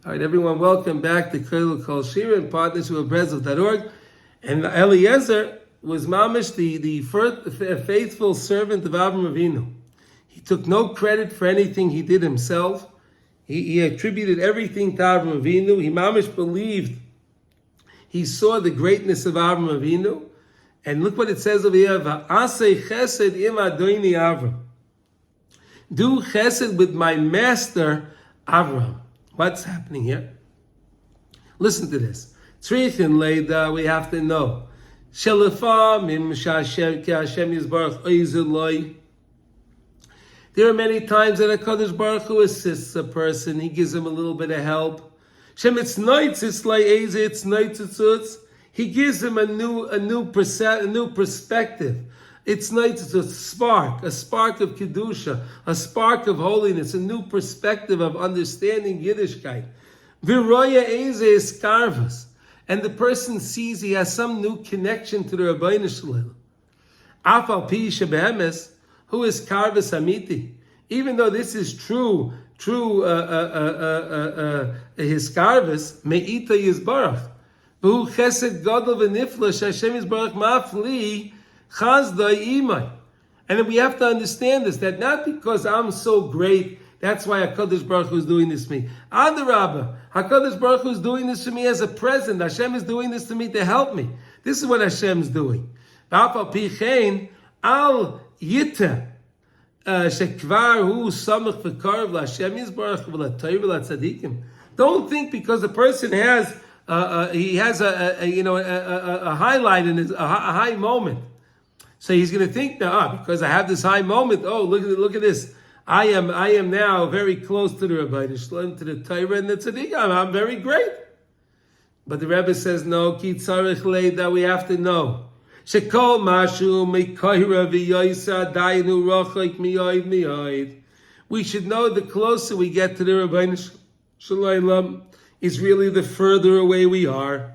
All right, everyone, welcome back to Koil Kol Shira in partnership with Breslov.org. And Eliezer was mamish, the first faithful servant of Avraham Avinu. He took no credit for anything he did himself. He attributed everything to Avraham Avinu. He mamish believed. He saw the greatness of Avraham Avinu. And look what it says over here. V'asei chesed im Adoni Avram. Do chesed with my master Avraham. What's happening here? Listen to this. Tzrichin leida, we have to know. There are many times that HaKadosh Baruch Hu assists a person. He gives him a little bit of help. He gives him a new perspective. It's nice, it's a spark of Kedusha, a spark of holiness, a new perspective of understanding Yiddishkeit. Viroya eze is karvas. And the person sees he has some new connection to the Rabbeinu Shalom. Afal pi shebehemes, who is karvas amiti. Even though this is true his karvas, me'ita yizbarach. V'hu chesed gadol v'nifla, Hashem yizbarach mafli, and then we have to understand this, that not because I'm so great, that's why HaKadosh Baruch Hu is doing this to me. Adarabba, HaKadosh Baruch Hu is doing this to me as a present. Hashem is doing this to me to help me. This is what Hashem is doing. Al yita shekvar hu samach v'karv l'Hashem yizbarach v'latayr v'latzadikim. Don't think because a person has a highlight in a high moment. So he's going to think now, because I have this high moment. Oh, look at this! I am now very close to the Rabbi Shalom, to the Torah and the Tzadikim. I'm very great. But the Rebbe says no. Ki tzarich leida, we have to know. Shekol mashu mekoira v'yoysa dayinu rochik miyoid miyoid. We should know the closer we get to the Rabbi Shalom, is really the further away we are.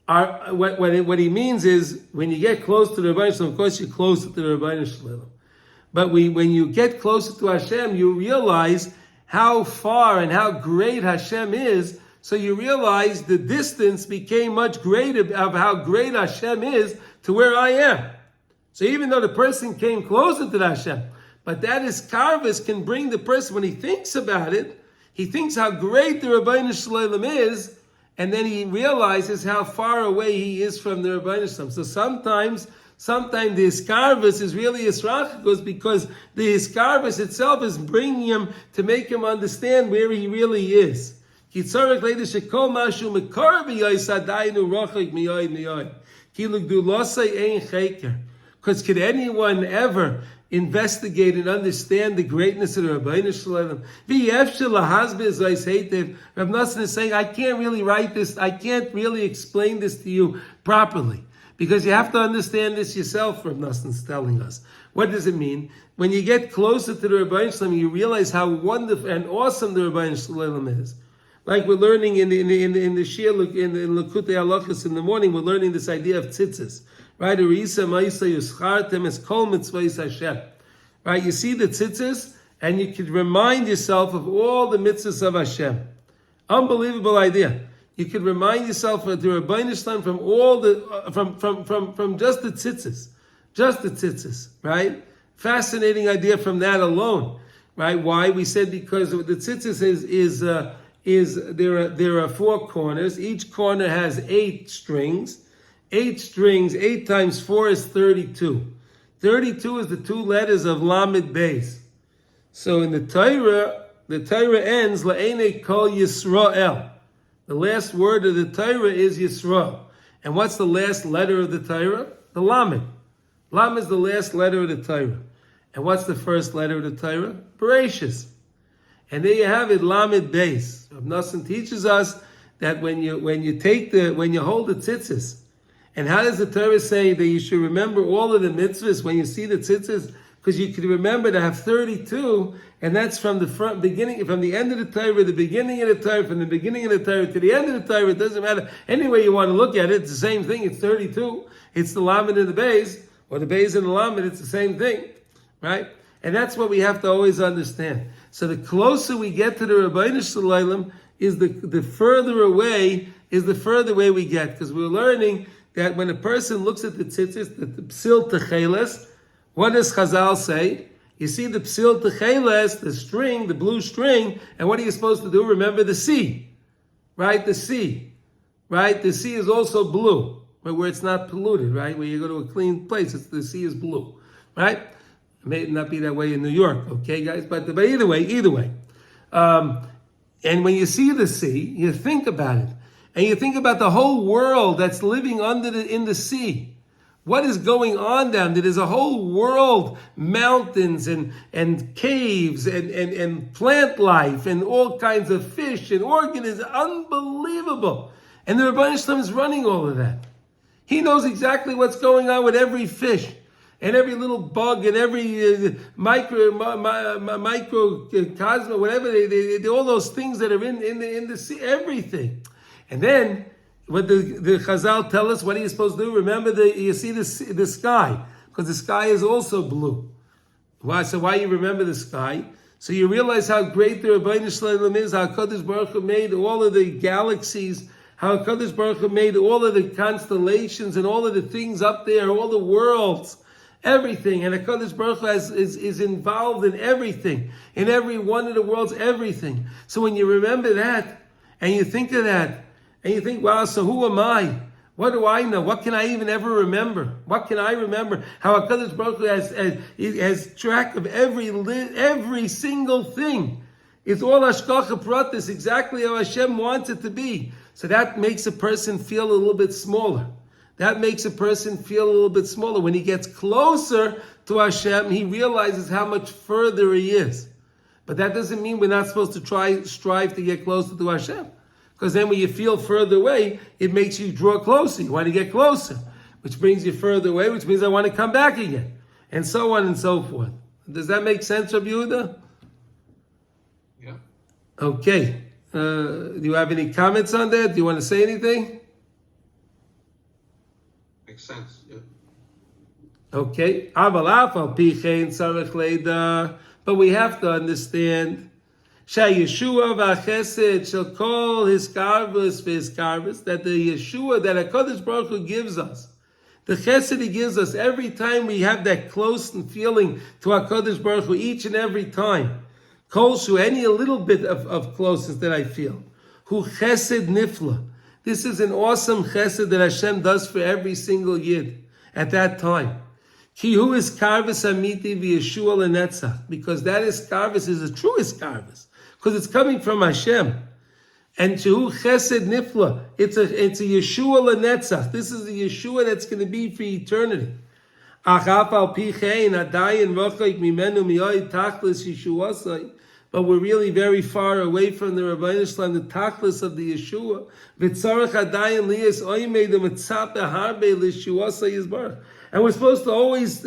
What he means is, when you get close to the Rebbeinu Shalom, of course you're closer to the Rebbeinu Shalom. But when you get closer to Hashem, you realize how far and how great Hashem is. So you realize the distance became much greater of how great Hashem is to where I am. So even though the person came closer to the Hashem, but that is karvas can bring the person, when he thinks about it, he thinks how great the Rebbeinu Shalom is, and then he realizes how far away he is from the Rebbeinu Shalom. So sometimes the iskarvus is really israchikos, because the iskarvus itself is bringing him to make him understand where he really is. Because could anyone ever investigate and understand the greatness of the Rabbeinu Shalom? Rav Nossan is saying, I can't really write this, I can't really explain this to you properly, because you have to understand this yourself, Rav Nossan is telling us. What does it mean? When you get closer to the Rabbeinu Shalom, you realize how wonderful and awesome the Rabbeinu Shalom is. Like we're learning in the Shir, in Lekutei Halachos in the morning, we're learning this idea of tzitzis. Right? Right? You see the tzitzis, and you could remind yourself of all the mitzvahs of Hashem. Unbelievable idea. You could remind yourself of the Rabbeinu Shalom from all from just the tzitzis. Just the tzitzis, right? Fascinating idea from that alone. Right? Why? We said because the tzitzis there are 4 corners. Each corner has 8 strings. 8 strings, 8 times 4 is 32. 32 is the 2 letters of Lamed Beis. So in the Torah ends, La'ene Kol Yisrael. The last word of the Torah is Yisrael. And what's the last letter of the Torah? The Lamed. Lamed is the last letter of the Torah. And what's the first letter of the Torah? Bereshis. And there you have it, Lamed Beis. Rav Nossan teaches us that when you hold the tzitzis, and how does the Torah say that you should remember all of the mitzvahs when you see the tzitzis? Because you can remember to have 32, and that's from the beginning, from the end of the Torah, the beginning of the Torah, from the beginning of the Torah to the end of the Torah. It doesn't matter. Any way you want to look at it, it's the same thing. It's 32. It's the Lamed and the Beis, or the Beis and the Lamed. It's the same thing, right? And that's what we have to always understand. So the closer we get to the Ribbono Shel Olam, is the further away we get. Because we're learning that when a person looks at the tzitzis, the psil techeles, what does Chazal say? You see the psil techeles, the string, the blue string, and what are you supposed to do? Remember the sea, right? The sea, right? The sea is also blue, right? Where it's not polluted, right? Where you go to a clean place, the sea is blue, right? It may not be that way in New York, okay, guys? But either way. And when you see the sea, you think about it. And you think about the whole world that's living in the sea. What is going on down there? There's a whole world, mountains and caves and plant life and all kinds of fish and organisms. Unbelievable. And the Ribbono Shel Olam is running all of that. He knows exactly what's going on with every fish and every little bug and every microcosm, whatever, they all those things that are in the sea, everything. And then, what the Chazal tell us, what are you supposed to do? Remember, you see the sky, because the sky is also blue. Why? So why you remember the sky? So you realize how great the Ribbono Shel Olam is, how HaKadosh Baruch Hu made all of the galaxies, how HaKadosh Baruch Hu made all of the constellations and all of the things up there, all the worlds, everything. And HaKadosh Baruch Hu is involved in everything, in every one of the worlds, everything. So when you remember that, and you think of that, and you think, wow, so who am I? What do I know? What can I even ever remember? What can I remember? How HaKadosh Baruch Hu has track of every single thing. It's all Hashgacha Pratis, exactly how Hashem wants it to be. So that makes a person feel a little bit smaller. That makes a person feel a little bit smaller. When he gets closer to Hashem, he realizes how much further he is. But that doesn't mean we're not supposed to strive to get closer to Hashem. Because then when you feel further away, it makes you draw closer. You want to get closer, which brings you further away, which means I want to come back again. And so on and so forth. Does that make sense, Rabbi Yehuda? Yeah. Okay. Do you have any comments on that? Do you want to say anything? Makes sense, yeah. Okay. But we have to understand Yeshua v'achesed shall call his karvus v'his that the Yeshua that HaKadosh Baruch Hu gives us, the chesed he gives us every time we have that close and feeling to HaKadosh Baruch Hu, each and every time. Kolshu, any a little bit of closeness that I feel. Hu chesed nifla. This is an awesome chesed that Hashem does for every single yid at that time. Ki hu is karvus amiti v'Yeshua lenetzach, because that is karvus, is the truest karvus. Because it's coming from Hashem. And Shehu Chesed Nifla, it's a Yeshua Lenetzach. This is the Yeshua that's going to be for eternity. But we're really very far away from the Ribbono Shel Olam, the tachlis of the Yeshua. And we're supposed to always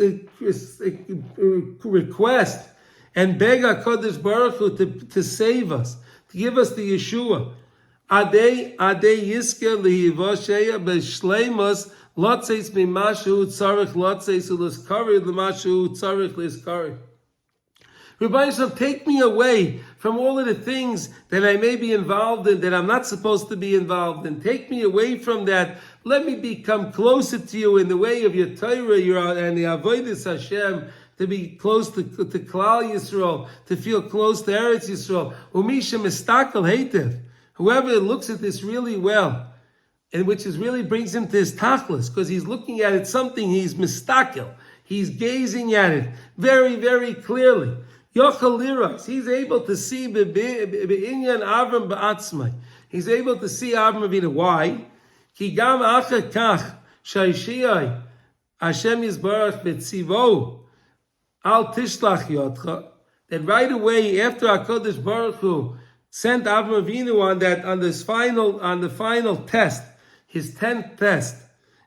request and beg HaKadosh Baruch Hu to save us, to give us the Yeshua. Adei yisker lehivosheya b'shleimus lotzeis mimashu tzarich lotzeis u'liskari l'mashu tzarich liskari. Ribbono Shel Olam, take me away from all of the things that I may be involved in, that I'm not supposed to be involved in. Take me away from that. Let me become closer to you in the way of your Torah, and the Avodas Hashem, to be close to Klal Yisrael, to feel close to Eretz Yisrael. Umisha mistakel heitev. Whoever looks at this really well, and which is really brings him to his tachlis, because he's looking at it something, he's mistakel. He's gazing at it very, very clearly. Yochel liras. He's able to see be'inyan Avram ba'atzmai. He's able to see Avram Avinu. Why? Ki gam acher kach shayshiyai Hashem Yisbarach betzivo al tishlach yotcha. That right away after HaKadosh Baruch Hu sent Avraham Avinu on the final test, his 10th test,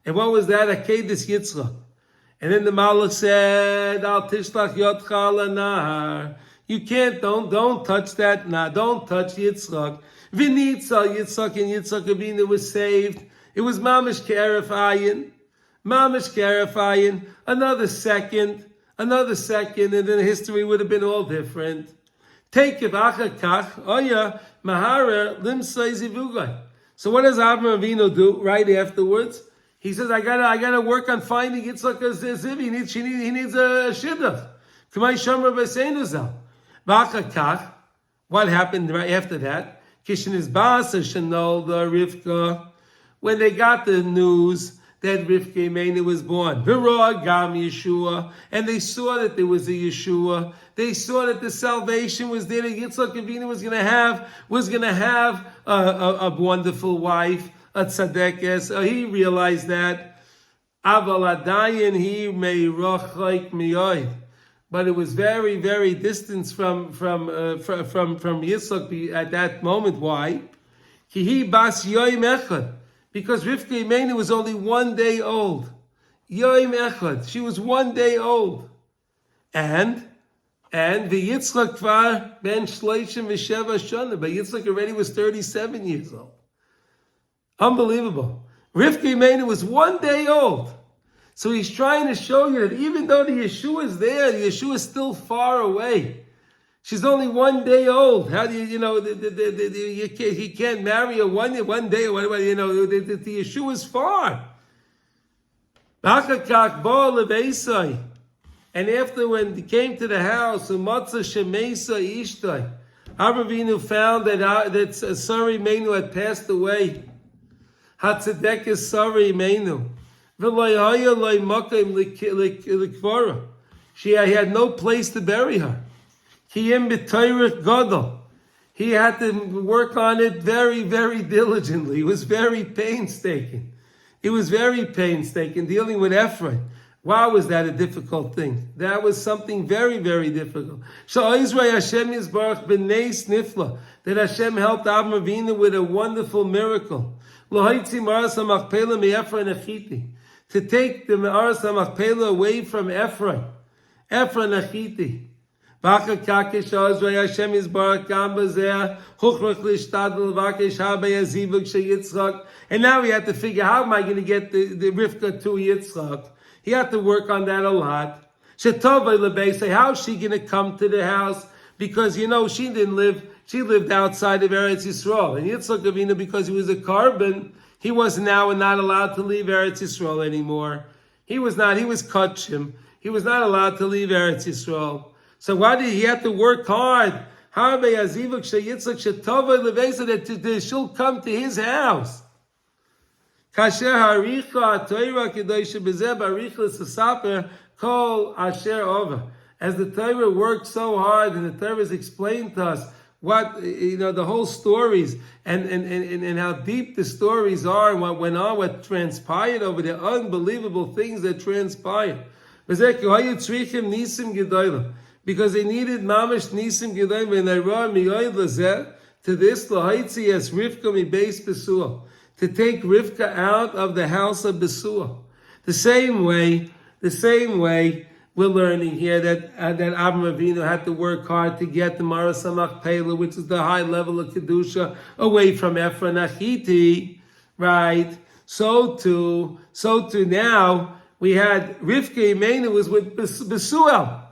and what was that? Akedas Yitzchak. And then the Malach said, Al tishlach yotcha al. You can't, don't touch that. Nah, don't touch Yitzchak. V'nitzal Yitzchak, and Yitzchak Avinu was saved. It was mamish k'eref ayin. Another second, and then history would have been all different. Take it achakach oya mahara limsay zivugay. So what does Avraham Avinu do right afterwards? He says, I gotta work on finding Yitzchak as Ziv. He needs a shidduch. K'may shomer b'seinu zal. V'achakach. What happened right after that? Kishin is ba'asa shenol the Rivka. When they got the news that Rivka Imenu was born, V'roa gam Yeshua, and they saw that there was a Yeshua. They saw that the salvation was there. That Yitzchak Avinu was going to have a wonderful wife, a tzadekes. He realized that. Aval adayin he meirachayk miyoid. But it was very, very distant from Yitzchak at that moment. Why? Ki hi bas yoyim echad. Because Rivka Imenu was only 1 day old. Yoyim echad. She was 1 day old. And the Yitzchak kvar ben shleishim v'sheva shana. But Yitzchak already was 37 years old. Unbelievable. Rivka Imenu was 1 day old. So he's trying to show you that even though the Yeshua is there, the Yeshua is still far away. She's only 1 day old. How do he can't marry a 1 day, the Yeshua is far. And after when he came to the house, Avraham Avinu found that Sarah-Eliezer had passed away. Hatzedek Sarah Imenu. He had no place to bury her. He had to work on it very, very diligently. It was very painstaking. Dealing with Ephraim. Wow, was that a difficult thing? That was something very, very difficult. That Hashem helped Avraham Avinu with a wonderful miracle. To take the Me'aras HaMachpelah away from Ephraim Achiti. And now we had to figure, how am I going to get the Rivka to Yitzchak? He had to work on that a lot. How is she going to come to the house? Because, she lived outside of Eretz Yisrael. And Yitzchak Avinu, because he was a carbon, he was now not allowed to leave Eretz Yisrael anymore. He was kachim. He was not allowed to leave Eretz Yisrael. So why did he have to work hard? That she'll come to his house. As the Torah worked so hard, and the Torah has explained to us what, the whole stories and how deep the stories are, and what went on, what transpired over there, unbelievable things that transpired. Because they needed mamash nisim gedolim, and they run miyoid lazeh to this lahaitzi as Rivka mi beis Besuah, to take Rivka out of the house of Besuah. The same way we're learning here that Avraham Avinu had to work hard to get the Me'aras HaMachpelah, which is the high level of kedusha, away from Ephraim Achiti, right? So too now we had Rivka Imenu was with Besuel.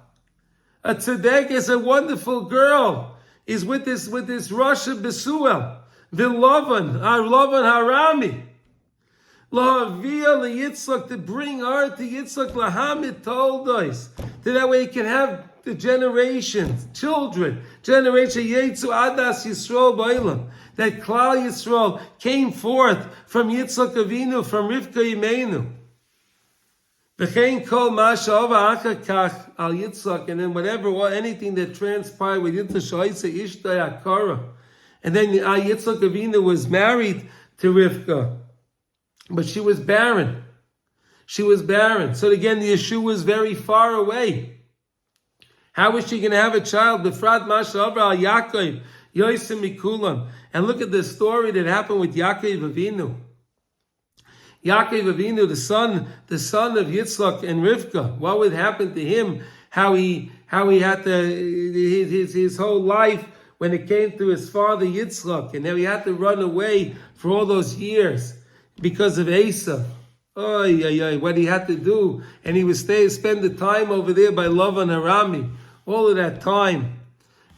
A tzedek is a wonderful girl, is with this Rosh Besuel. V'lovan harami. Lahavia leYitzchak, to bring her to Yitzchak lahamid toldos. That way he can have the generations, children, generation Yetzu Adas Yisrael Bailam. That Klal Yisrael came forth from Yitzchak Avinu, from Rivka Imenu. V'chein kol masha ova achakach al Yitzchak, and then anything that transpired with Yitzchak Sha'isa Ishtay Akara. And then Yitzchak Avinu was married to Rivka, but she was barren. So again, the Yeshua was very far away. How was she going to have a child? Befrat masha ova al Yaakov Yosem Mikulam. And look at the story that happened with Yaakov Avinu. Yaakov Avinu, the son of Yitzchak and Rivka, what would happen to him? How he had his whole life when it came to his father Yitzchak, and now he had to run away for all those years because of Esav. What he had to do, and he would spend the time over there by Lavan Harami, all of that time.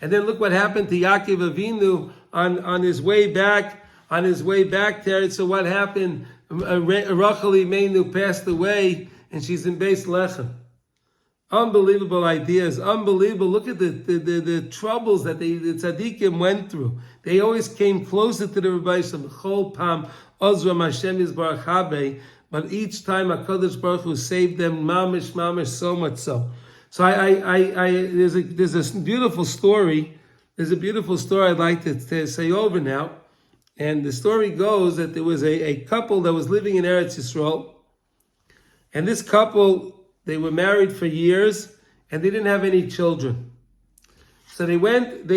And then look what happened to Yaakov Avinu on his way back. On his way back there, so what happened? Rachel Imeinu passed away, and she's in Beis Lechem. Unbelievable ideas, unbelievable. Look at the troubles that the Tzadikim went through. They always came closer to the Rebbe Shem. Chol Pam Ozram Hashem Yisbarach Habe, but each time HaKadosh Baruch Hu saved them, mamish, so much so. So there's a beautiful story. There's a beautiful story I'd like to say over now. And the story goes that there was a couple that was living in Eretz Yisrael, and this couple, they were married for years, and they didn't have any children. So they went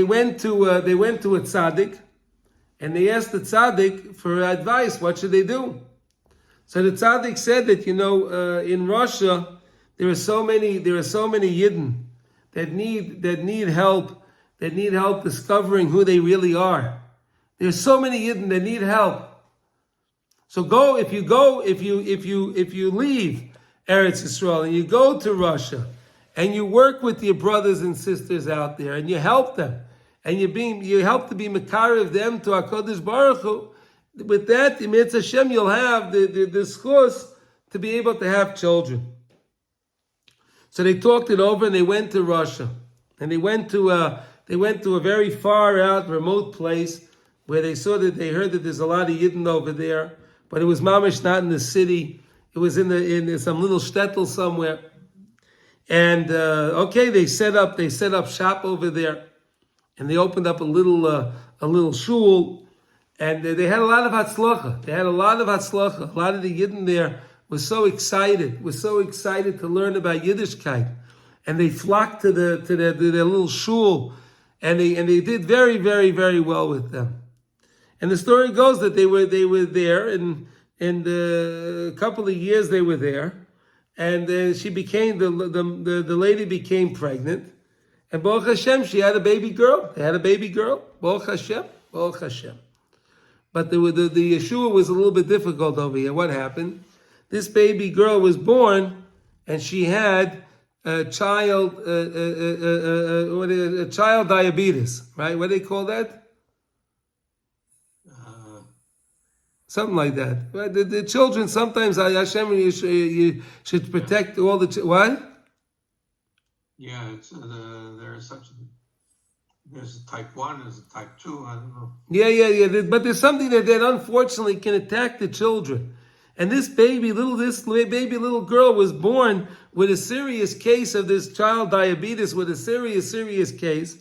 to a tzaddik, and they asked the tzaddik for advice. What should they do? So the tzaddik said that in Russia there are so many Yidden that need help discovering who they really are. There's so many Yidden that need help. So if you leave Eretz Yisrael and you go to Russia and you work with your brothers and sisters out there and you help them and you help to be Mekarev them to HaKadosh Baruch Hu, with that, Mitzvah Hashem, you'll have the schus to be able to have children. So they talked it over and they went to Russia, and they went to a very far out, remote place where they heard that there's a lot of Yidden over there, but it was mamish not in the city. It was in some little shtetl somewhere. And they set up shop over there, and they opened up a little shul, and they had a lot of hatzlacha. A lot of the Yidden there was so excited to learn about Yiddishkeit, and they flocked to their little shul, and they did very, very, very well with them. And the story goes that they were there, and a couple of years they were there, and she became the lady became pregnant, and Baruch Hashem, she had a baby girl. They had a baby girl. Baruch Hashem. But the Yeshua was a little bit difficult over here. What happened? This baby girl was born, and she had child diabetes. Right? What do they call that? Something like that. Right? The children sometimes, Hashem, you should protect all the what? Yeah, it's there's a type 1, there's a type 2, I don't know. Yeah. But there's something that unfortunately can attack the children. And this baby little girl was born with a serious case of this child diabetes, with a serious case.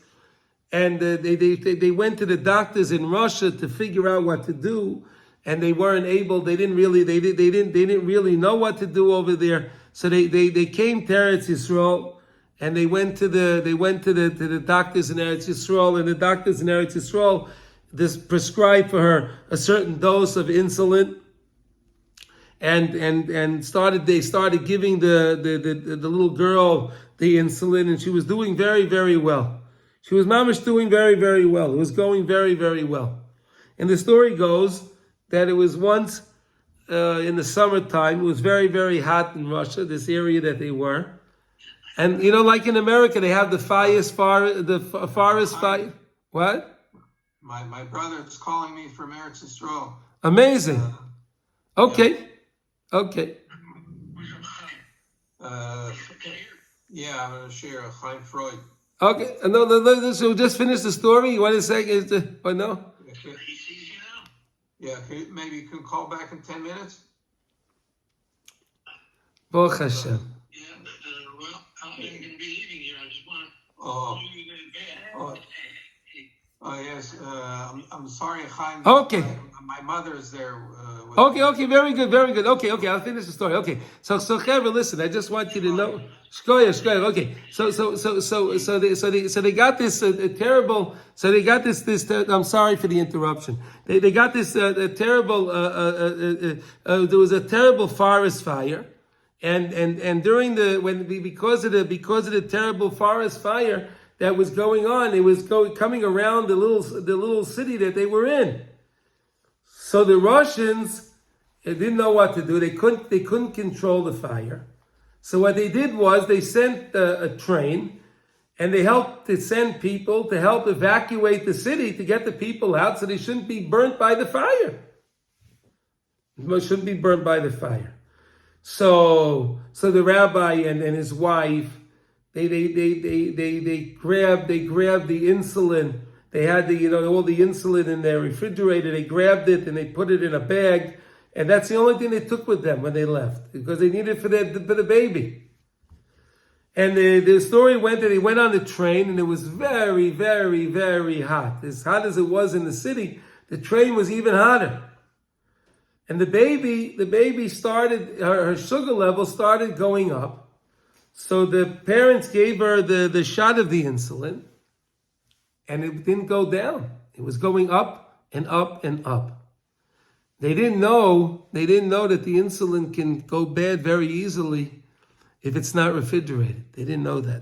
And they went to the doctors in Russia to figure out what to do, and they weren't able. They didn't really know what to do over there. So they came to Eretz Yisrael, and they went to the doctors in Eretz Yisrael, and the doctors in Eretz Yisrael prescribed for her a certain dose of insulin, and they started giving the little girl the insulin, and she was doing very, very well. She was mamish doing very, very well. It was going very, very well. And the story goes that it was once in the summertime. It was very, very hot in Russia, this area that they were. And like in America, they have the forest fire. What? My brother is calling me from Eretz Yisrael. Amazing. Okay. Okay. Yeah, I'm going to share a Chaim Freud. Okay. No. So just finish the story. You want to say? Or no? He sees you now. Yeah. Maybe you can call back in 10 minutes. Baruch Hashem. I'm going to be leaving here. I just want to yes. I'm sorry, Chaim. Okay. My mother is there. Okay. Very good. Okay. I'll finish the story. Okay. So Chayie, listen. I just want you to know. Shkoya. Okay. So they got this terrible. So they got this. I'm sorry for the interruption. They got this terrible. There was a terrible forest fire. And during because of the terrible forest fire that was going on, it was coming around the little city that they were in. So the Russians didn't know what to do. They couldn't control the fire. So what they did was they sent a train, and they helped to send people to help evacuate the city to get the people out so they shouldn't be burnt by the fire. Shouldn't be burnt by the fire. So the rabbi and his wife, they grabbed the insulin. They had all the insulin in their refrigerator. They grabbed it and they put it in a bag, and that's the only thing they took with them when they left because they needed it for the baby. And the story went that they went on the train, and it was very, very, very hot. As hot as it was in the city, the train was even hotter. And the baby started, her sugar level started going up. So the parents gave her the shot of the insulin, and it didn't go down. It was going up and up and up. They didn't know that the insulin can go bad very easily if it's not refrigerated. They didn't know that.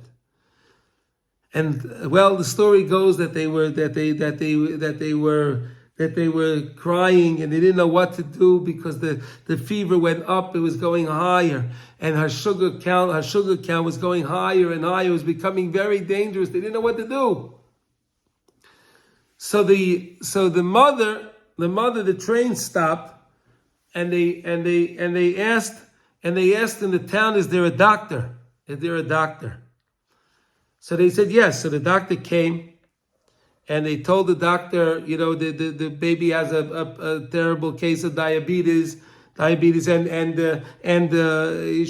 And well, the story goes that they were crying, and they didn't know what to do because the fever went up. It was going higher, and her sugar count was going higher and higher. It was becoming very dangerous. They didn't know what to do. So the train stopped, and they asked in the town, "Is there a doctor? Is there a doctor?" So they said yes. So the doctor came. And they told the doctor, the baby has a terrible case of diabetes, and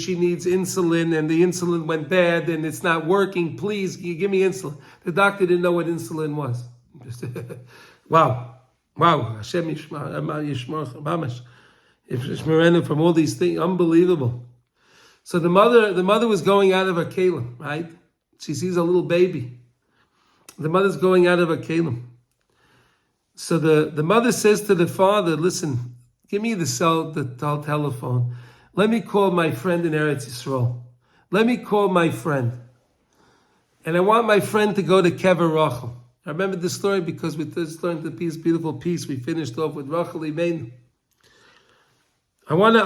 she needs insulin, and the insulin went bad, and it's not working. Please, you give me insulin. The doctor didn't know what insulin was. Wow, Hashem Yishmar from all these things, unbelievable. So the mother was going out of her kelim, right? She sees a little baby. The mother's going out of her kelim. So the mother says to the father, "Listen, give me the telephone. Let me call my friend in Eretz Yisrael. Let me call my friend. And I want my friend to go to Kever Rachel." I remember this story because we just learned the beautiful piece. We finished off with Rachel Imeinu. I wanna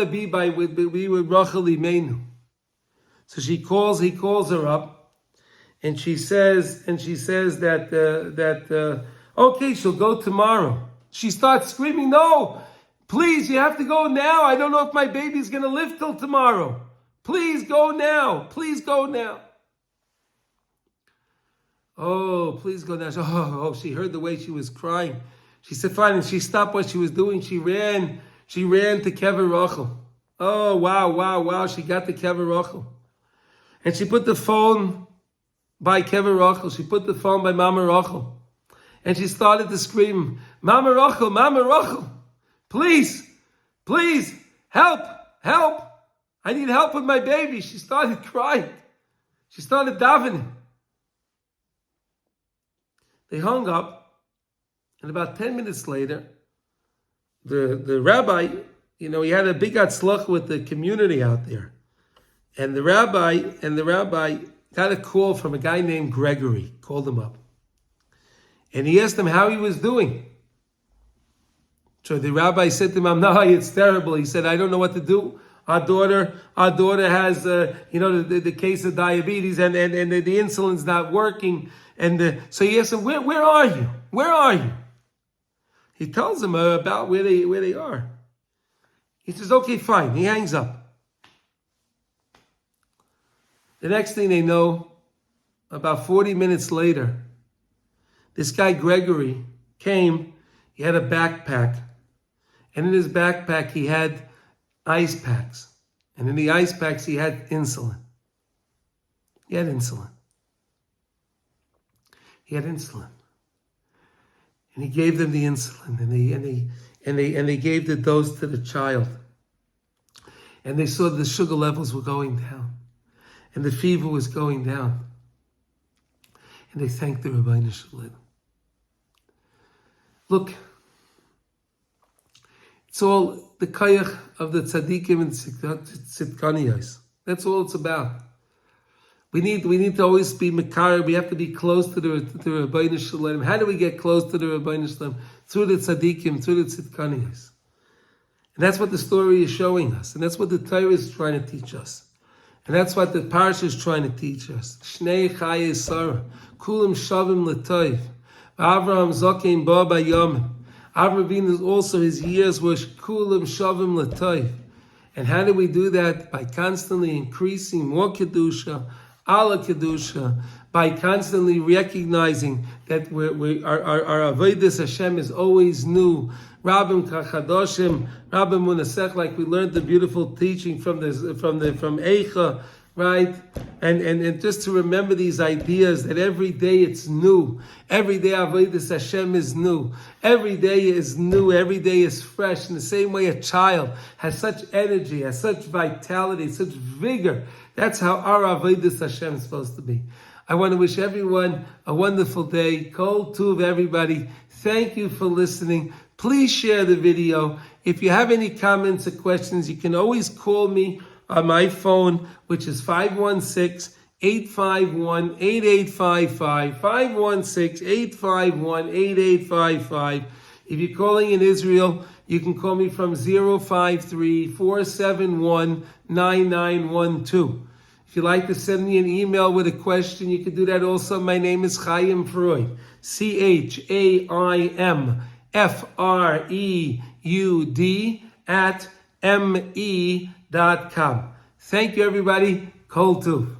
be with Rachel Imeinu. So he calls her up. And she says that okay, she'll go tomorrow. She starts screaming, "No, please, you have to go now. I don't know if my baby's going to live till tomorrow. Please go now. Please go now." Oh, please go now. She heard the way she was crying. She said, fine, and she stopped what she was doing. She ran to Kever Rachel. Oh, wow. She got to Kever Rachel. And she put the phone by Kever Rachel. She put the phone by Mama Rachel. And she started to scream, Mama Rachel, please, help. I need help with my baby. She started crying. She started davening. They hung up, and about 10 minutes later, the rabbi, he had a big atzlach with the community out there. And the rabbi got a call from a guy named Gregory, called him up. And he asked him how he was doing. So the rabbi said to him, "No, it's terrible." He said, "I don't know what to do. Our daughter has, the case of diabetes, and the insulin's not working." And so he asked him, "Where are you? Where are you?" He tells him about where they are. He says, "Okay, fine." He hangs up. The next thing they know, about 40 minutes later, this guy Gregory came. He had a backpack. And in his backpack, he had ice packs. And in the ice packs, he had insulin. He had insulin. And he gave them the insulin. And they gave the dose to the child. And they saw the sugar levels were going down. And the fever was going down. And they thanked the Rabbeinu Shalom. Look, it's all the kayach of the tzadikim and tzidkaniyos. That's all it's about. We need to always be mekar. We have to be close to the Rabbeinu Shalom. How do we get close to the Rabbeinu Shalom? Through the tzadikim, through the tzidkaniyos. And that's what the story is showing us. And that's what the Torah is trying to teach us. And that's what the Parsha is trying to teach us. Shnei Chayie Sarah, Kulam Shavim L'Toiv, Avraham Zokein Ba Bayomim. Avraham also his years were Kulam Shavim L'Toiv. And how do we do that? By constantly increasing more Kedusha, Ala Kedusha, by constantly recognizing that our Avodas Hashem is always new. Rabbim Kachadoshim, Rabbim Munasech, like we learned the beautiful teaching from Eicha, right? And just to remember these ideas that every day it's new. Every day Avodas Hashem is new. Every day is new. Every day is fresh. In the same way a child has such energy, has such vitality, such vigor. That's how our Avodas Hashem is supposed to be. I want to wish everyone a wonderful day. Kol Tuv, everybody. Thank you for listening. Please share the video. If you have any comments or questions, you can always call me on my phone, which is 516-851-8855, 516-851-8855. If you're calling in Israel, you can call me from 053-471-9912. If you'd like to send me an email with a question, you can do that also. My name is Chaim Freud, ChaimFreud @me.com. Thank you, everybody. Kol Tuv.